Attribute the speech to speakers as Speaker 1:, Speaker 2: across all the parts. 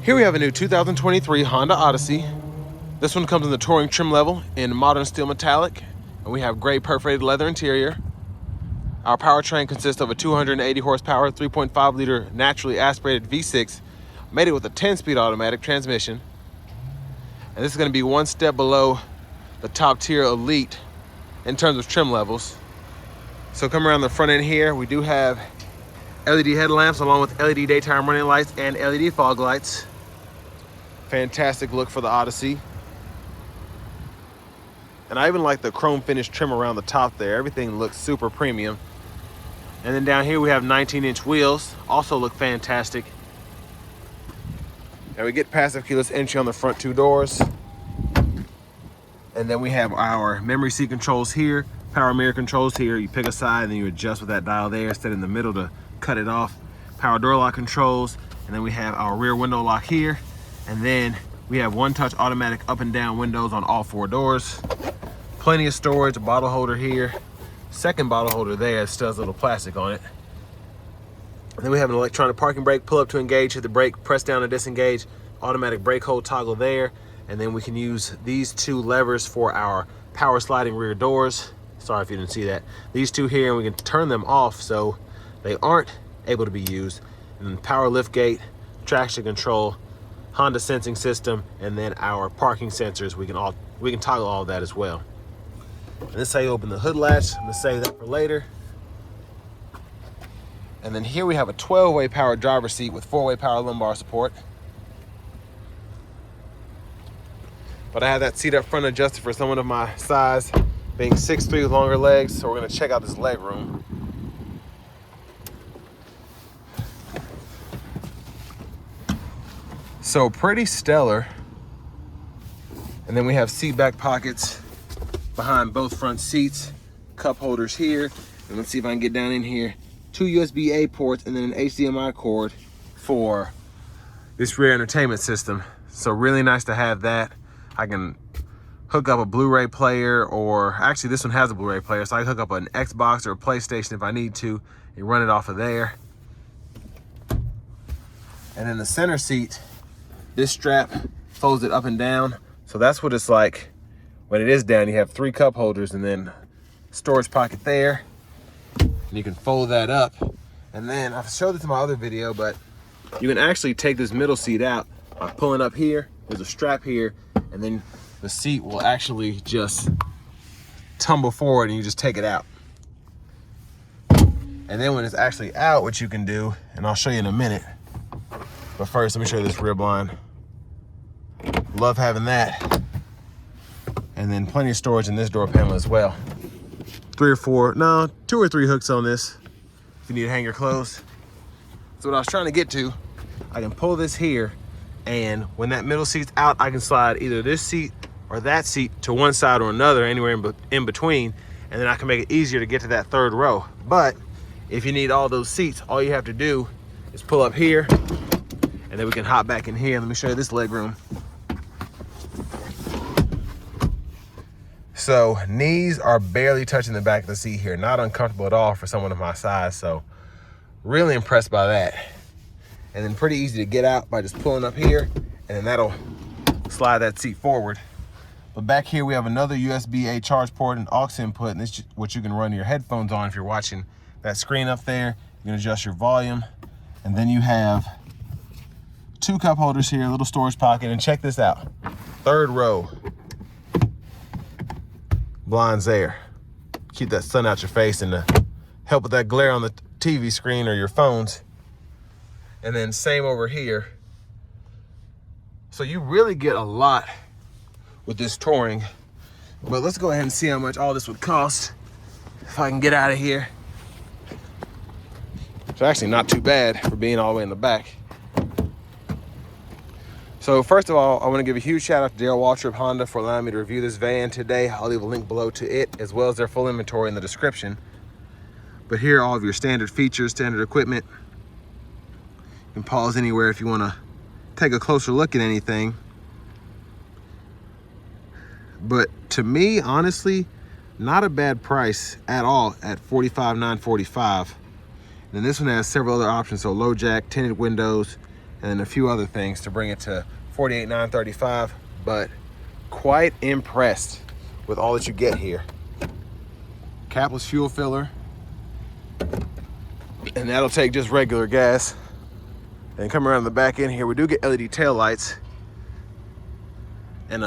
Speaker 1: Here we have a new 2023 Honda Odyssey. This one comes in the Touring trim level in modern steel metallic, and we have gray perforated leather interior. Our powertrain consists of a 280 horsepower, 3.5 liter naturally aspirated V6, mated with a 10-speed automatic transmission. And this is going to be one step below the top tier Elite in terms of trim levels. So come around the front end here, we do have LED headlamps along with LED daytime running lights and LED fog lights. Fantastic look for the Odyssey. And I even like the chrome finish trim around the top there. Everything looks super premium. And then down here we have 19-inch wheels, also look fantastic. And we get passive keyless entry on the front two doors. And then we have our memory seat controls here, power mirror controls here. You pick a side and then you adjust with that dial there, set in the middle to cut it off. Power door lock controls. And then we have our rear window lock here. And then we have one-touch automatic up and down windows on all four doors. Plenty of storage, a bottle holder here. Second bottle holder there, it still has a little plastic on it. And then we have an electronic parking brake, pull up to engage, hit the brake, press down to disengage, automatic brake hold toggle there. And then we can use these two levers for our power sliding rear doors. Sorry if you didn't see that. These two here, and we can turn them off so they aren't able to be used. And then power lift gate, traction control, Honda sensing system, and then our parking sensors. We can toggle all of that as well. And this is how you open the hood latch. I'm gonna save that for later. And then here we have a 12-way power driver's seat with 4-way power lumbar support. But I have that seat up front adjusted for someone of my size, being 6'3" with longer legs. So we're gonna check out this leg room. So pretty stellar. And then we have seat back pockets behind both front seats, cup holders here. And let's see if I can get down in here. 2 USB-A ports and then an HDMI cord for this rear entertainment system. So really nice to have that. I can hook up a Blu-ray player, or actually this one has a Blu-ray player, so I can hook up an Xbox or a PlayStation if I need to and run it off of there. And then the center seat, this strap folds it up and down. So that's what it's like when it is down. You have 3 cup holders and then storage pocket there. And you can fold that up. And then I've showed this in my other video, but you can actually take this middle seat out by pulling up here. There's a strap here, and then the seat will actually just tumble forward and you just take it out. And then when it's actually out, what you can do, and I'll show you in a minute, but first let me show you this rear blind. Love having that. And then plenty of storage in this door panel as well. 2 or 3 hooks on this if you need to hang your clothes. So what I was trying to get to, I can pull this here, and when that middle seat's out, I can slide either this seat or that seat to one side or another, anywhere in between, and then I can make it easier to get to that third row. But if you need all those seats, all you have to do is pull up here, and then we can hop back in here. Let me show you this leg room. So knees are barely touching the back of the seat here. Not uncomfortable at all for someone of my size. So really impressed by that. And then pretty easy to get out by just pulling up here, and then that'll slide that seat forward. But back here we have another USB-A charge port and aux input, and this is what you can run your headphones on if you're watching that screen up there. You can adjust your volume. And then you have 2 cup holders here, a little storage pocket, and check this out. 3rd row. Blinds there. Keep that sun out your face and help with that glare on the TV screen or your phones. And then same over here. So you really get a lot with this Touring. But let's go ahead and see how much all this would cost if I can get out of here. It's actually not too bad for being all the way in the back. So first of all, I want to give a huge shout out to Darrell Waltrip Honda for allowing me to review this van today. I'll leave a link below to it, as well as their full inventory in the description. But here are all of your standard features, standard equipment. You can pause anywhere if you want to take a closer look at anything. But to me, honestly, not a bad price at all at $45,945. And then this one has several other options, so low jack, tinted windows, and then a few other things to bring it to 48,935, but quite impressed with all that you get here. Capless fuel filler, and that'll take just regular gas. And come around the back end here, we do get LED tail lights, and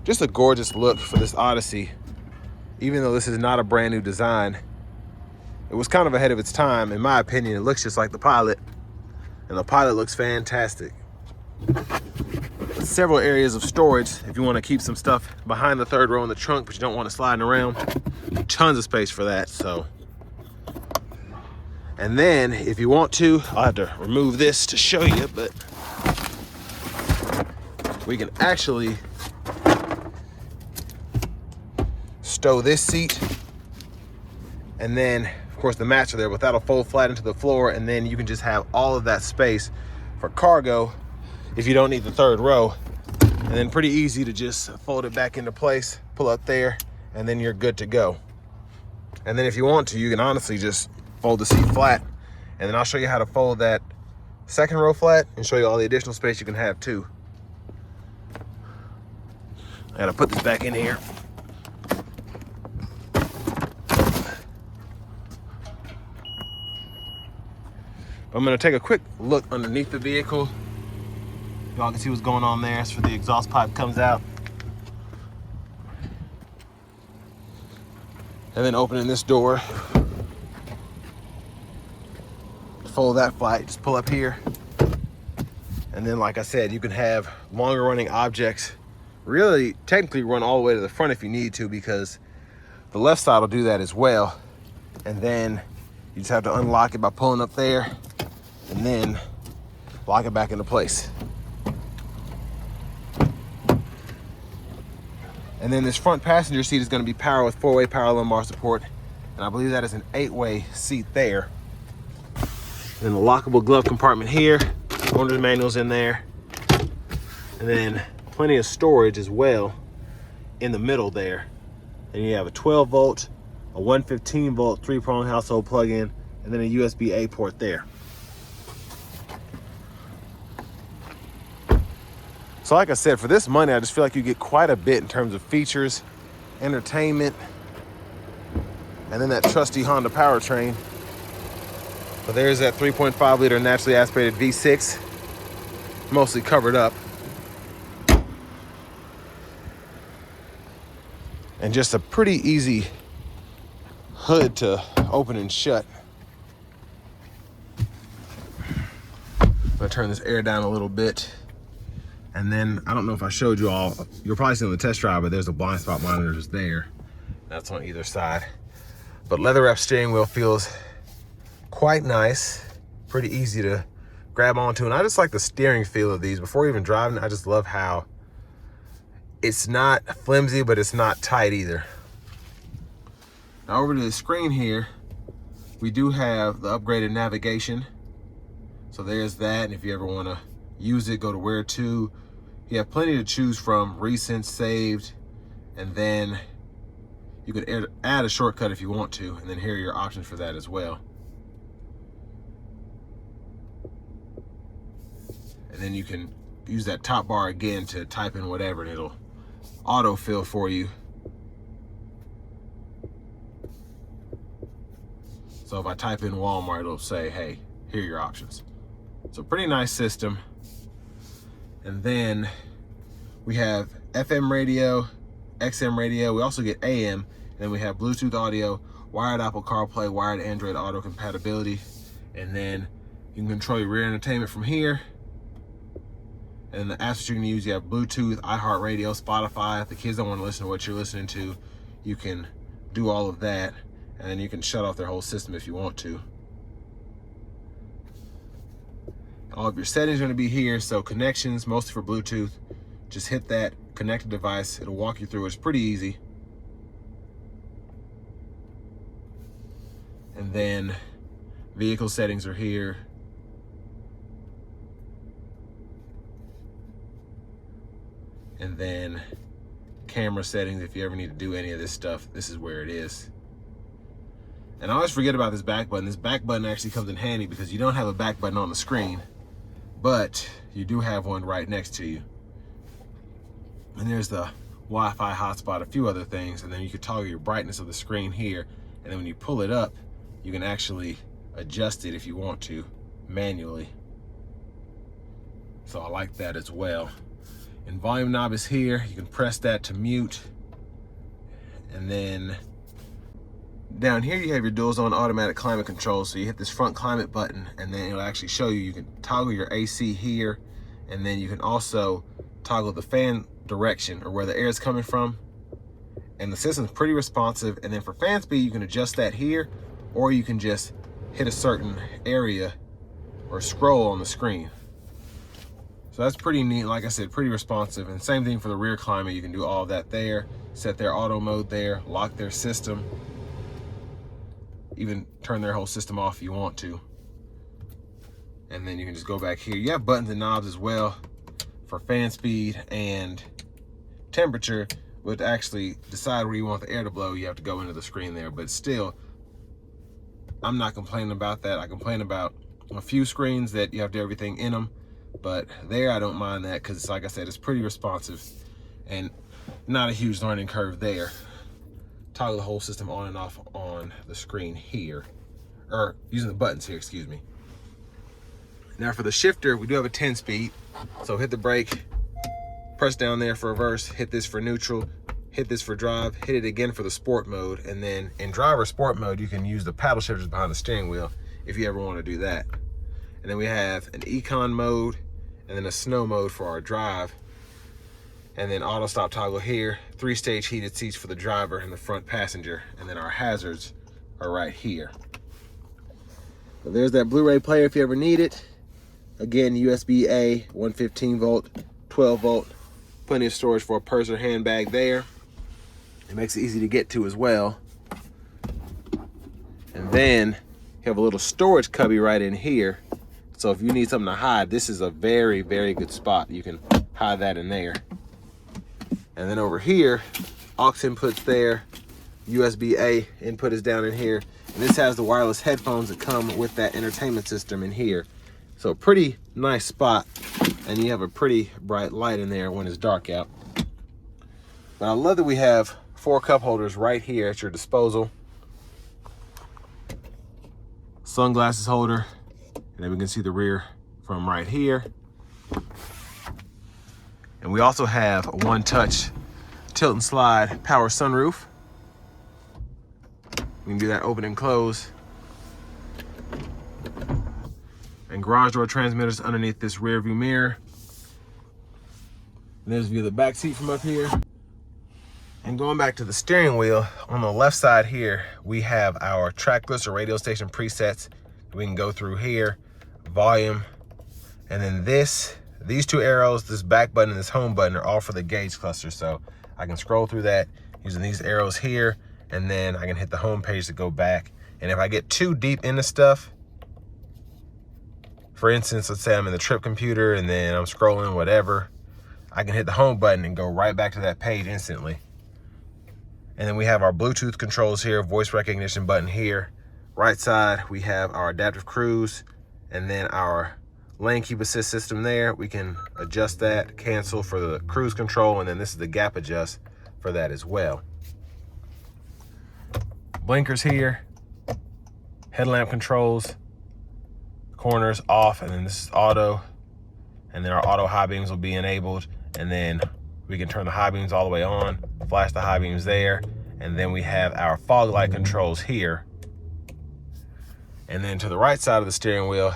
Speaker 1: just a gorgeous look for this Odyssey. Even though this is not a brand new design, it was kind of ahead of its time. In my opinion, it looks just like the Pilot, and the Pilot looks fantastic. Several areas of storage if you want to keep some stuff behind the third row in the trunk, but you don't want it sliding around. Tons of space for that. So, and then if you want to, I'll have to remove this to show you, but we can actually stow this seat, and then of course the mats are there, but that'll fold flat into the floor, and then you can just have all of that space for cargo if you don't need the third row. And then pretty easy to just fold it back into place, pull up there, and then you're good to go. And then if you want to, you can honestly just fold the seat flat, and then I'll show you how to fold that second row flat and show you all the additional space you can have too. I gotta put this back in here. I'm gonna take a quick look underneath the vehicle. Y'all can see what's going on there. That's where the exhaust pipe comes out. And then opening this door, fold that flat, just pull up here. And then like I said, you can have longer running objects. Really, technically run all the way to the front if you need to, because the left side will do that as well. And then you just have to unlock it by pulling up there and then lock it back into place. And then this front passenger seat is going to be powered with 4-way power lumbar support, and I believe that is an 8-way seat there. And the lockable glove compartment here, owner's manual's in there, and then plenty of storage as well in the middle there. And you have a 12 volt, a 115 volt 3-prong household plug-in, and then a USB-A port there. So like I said, for this money, I just feel like you get quite a bit in terms of features, entertainment, and then that trusty Honda powertrain. But there's that 3.5 liter naturally aspirated V6, mostly covered up. And just a pretty easy hood to open and shut. I'm gonna turn this air down a little bit. And then, I don't know if I showed you all, you'll probably see on the test drive, but there's a blind spot monitor just there. That's on either side. But leather wrap steering wheel feels quite nice, pretty easy to grab onto. And I just like the steering feel of these. Before even driving, I just love how it's not flimsy, but it's not tight either. Now over to the screen here, we do have the upgraded navigation. So there's that, and if you ever wanna use it, go to where to. You have plenty to choose from, recent, saved, and then you can add a shortcut if you want to, and then here are your options for that as well. And then you can use that top bar again to type in whatever, and it'll autofill for you. So if I type in Walmart, it'll say, hey, here are your options. So pretty nice system. And then we have FM radio, XM radio. We also get AM. And then we have Bluetooth audio, wired Apple CarPlay, wired Android Auto compatibility. And then you can control your rear entertainment from here. And the apps that you can use, you have Bluetooth, iHeartRadio, Spotify. If the kids don't want to listen to what you're listening to, you can do all of that. And then you can shut off their whole system if you want to. All of your settings are going to be here. So connections, mostly for Bluetooth. Just hit that connected device. It'll walk you through it. It's pretty easy. And then vehicle settings are here. And then camera settings, if you ever need to do any of this stuff, this is where it is. And I always forget about this back button. This back button actually comes in handy because you don't have a back button on the screen. but you do have one right next to you. And there's the Wi-Fi hotspot, a few other things, and then you can toggle your brightness of the screen here, and then when you pull it up, you can actually adjust it if you want to manually. So I like that as well. And volume knob is here. You can press that to mute. And then down here you have your dual zone automatic climate control. So you hit this front climate button and then it'll actually show you, you can toggle your AC here, and then you can also toggle the fan direction or where the air is coming from. And the system's pretty responsive. And then for fan speed, you can adjust that here, or you can just hit a certain area or scroll on the screen. So that's pretty neat. Like I said, pretty responsive. And same thing for the rear climate. You can do all of that there, set their auto mode there, lock their system, even turn their whole system off if you want to. And then you can just go back here. You have buttons and knobs as well for fan speed and temperature, but to actually decide where you want the air to blow, you have to go into the screen there. But still, I'm not complaining about that. I complain about a few screens that you have to do everything in them. But there, I don't mind that because, like I said, it's pretty responsive and not a huge learning curve there. Toggle the whole system on and off on the screen here, or using the buttons here, excuse me. Now for the shifter, we do have a 10-speed. So hit the brake, press down there for reverse, hit this for neutral, hit this for drive, hit it again for the sport mode. And then in drive or sport mode, you can use the paddle shifters behind the steering wheel if you ever want to do that. And then we have an econ mode and then a snow mode for our drive. And then auto stop toggle here, 3-stage heated seats for the driver and the front passenger. And then our hazards are right here. So there's that Blu-ray player if you ever need it. Again, USB-A, 115 volt, 12 volt, plenty of storage for a purse or handbag there. It makes it easy to get to as well. And then you have a little storage cubby right in here. So if you need something to hide, this is a very, very good spot. You can hide that in there. And then over here, aux inputs there, USB-A input is down in here. And this has the wireless headphones that come with that entertainment system in here. So pretty nice spot. And you have a pretty bright light in there when it's dark out. But I love that we have 4 cup holders right here at your disposal. Sunglasses holder. And then we can see the rear from right here. And we also have a one-touch tilt and slide power sunroof. We can do that open and close. And garage door transmitters underneath this rear view mirror. And there's a view of the back seat from up here. And going back to the steering wheel, on the left side here, we have our track list or radio station presets. We can go through here, volume, and then these 2 arrows, this back button and this home button are all for the gauge cluster. So I can scroll through that using these arrows here, and then I can hit the home page to go back. And if I get too deep into stuff, for instance, let's say I'm in the trip computer and then I'm scrolling whatever, I can hit the home button and go right back to that page instantly. And then we have our Bluetooth controls here, voice recognition button here. Right side, we have our adaptive cruise, and then our lane keep assist system there. We can adjust that, cancel for the cruise control, and then this is the gap adjust for that as well. Blinkers here, headlamp controls, corners off, and then this is auto, and then our auto high beams will be enabled, and then we can turn the high beams all the way on, flash the high beams there, and then we have our fog light controls here. And then to the right side of the steering wheel,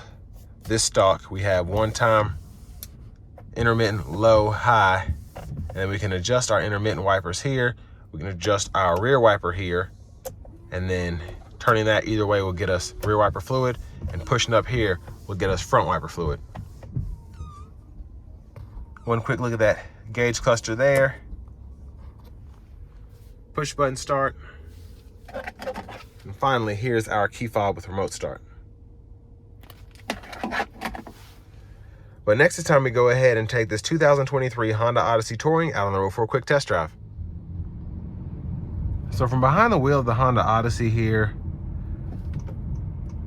Speaker 1: this stalk, we have one-time intermittent, low, high, and then we can adjust our intermittent wipers here. We can adjust our rear wiper here, and then turning that either way will get us rear wiper fluid, and pushing up here will get us front wiper fluid. One quick look at that gauge cluster there. Push button start. And finally, here's our key fob with remote start. But next it's time we go ahead and take this 2023 Honda Odyssey Touring out on the road for a quick test drive. So from behind the wheel of the Honda Odyssey here,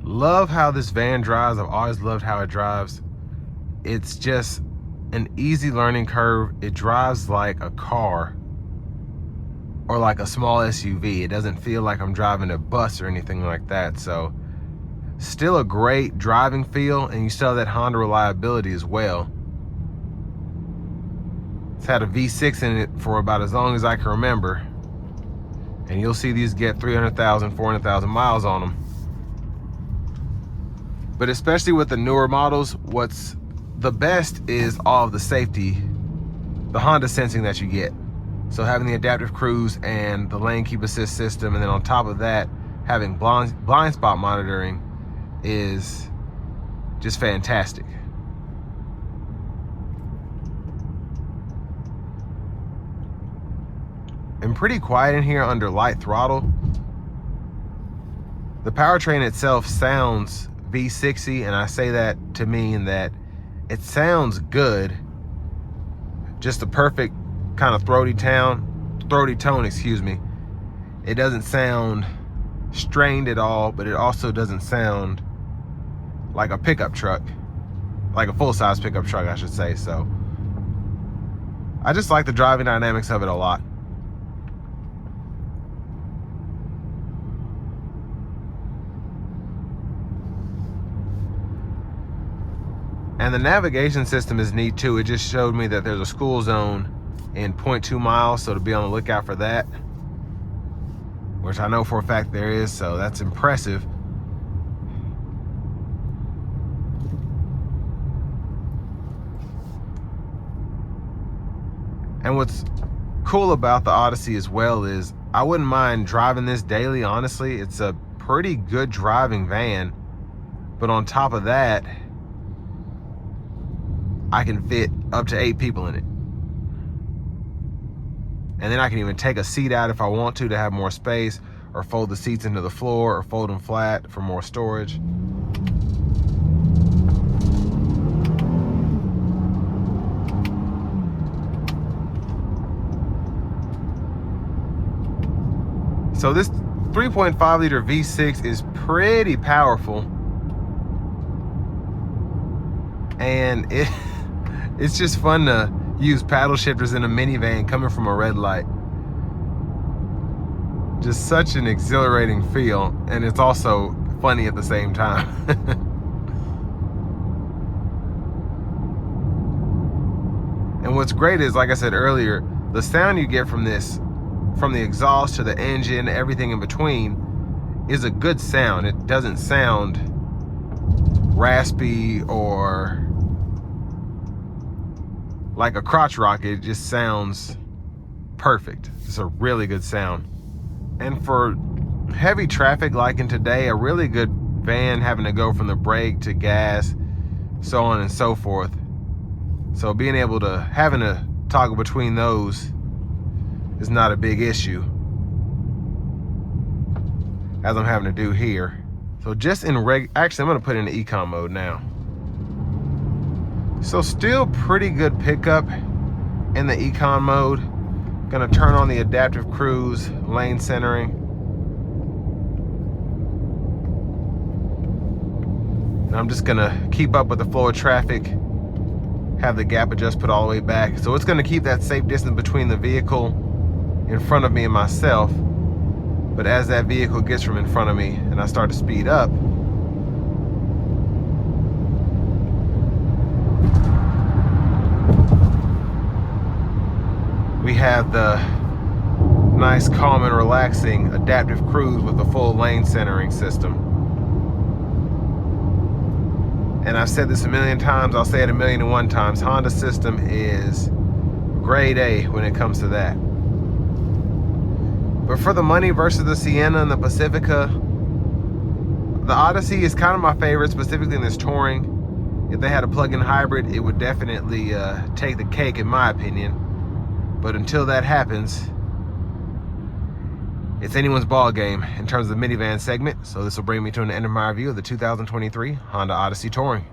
Speaker 1: love how this van drives. I've always loved how it drives. it's just an easy learning curve. It drives like a car or like a small SUV. It doesn't feel like I'm driving a bus or anything like that. So still a great driving feel, and you still have that Honda reliability as well. It's had a V6 in it for about as long as I can remember, and you'll see these get 300,000, 400,000 miles on them. But especially with the newer models, what's the best is all of the safety, the Honda sensing that you get. So having the adaptive cruise and the lane keep assist system, and then on top of that, having blind spot monitoring is just fantastic. And pretty quiet in here under light throttle. The powertrain itself sounds V6-y, and I say that to mean that it sounds good, just the perfect kind of throaty tone, excuse me. It doesn't sound strained at all, but it also doesn't sound like a pickup truck, like a full-size pickup truck, I should say. So I just like the driving dynamics of it a lot. And the navigation system is neat too. It just showed me that there's a school zone in 0.2 miles, so to be on the lookout for that, which I know for a fact there is, so that's impressive. And what's cool about the Odyssey as well is I wouldn't mind driving this daily, honestly. It's a pretty good driving van, but on top of that, I can fit up to 8 people in it. And then I can even take a seat out if I want to have more space, or fold the seats into the floor, or fold them flat for more storage. So this 3.5 liter V6 is pretty powerful, and it's just fun to use paddle shifters in a minivan coming from a red light. Just such an exhilarating feel, and it's also funny at the same time. And what's great is, like I said earlier, the sound you get from this, from the exhaust to the engine, everything in between, is a good sound. It doesn't sound raspy or like a crotch rocket. It just sounds perfect. It's a really good sound. And for heavy traffic like in today, a really good van having to go from the brake to gas, so on and so forth. So being able to, having to toggle between those is not a big issue, as I'm having to do here. So just in actually I'm gonna put it in the econ mode now. So still pretty good pickup in the econ mode. Gonna turn on the adaptive cruise, lane centering. And I'm just gonna keep up with the flow of traffic, have the gap adjust put all the way back. So it's gonna keep that safe distance between the vehicle in front of me and myself. But as that vehicle gets from in front of me and I start to speed up, we have the nice, calm and relaxing adaptive cruise with the full lane centering system. And I've said this a million times, I'll say it 1,000,001 times. Honda system is grade A when it comes to that. But for the money versus the Sienna and the Pacifica, the Odyssey is kind of my favorite, specifically in this Touring. If they had a plug-in hybrid, it would definitely take the cake in my opinion. But until that happens, it's anyone's ball game in terms of the minivan segment. So this will bring me to an end of my review of the 2023 Honda Odyssey Touring.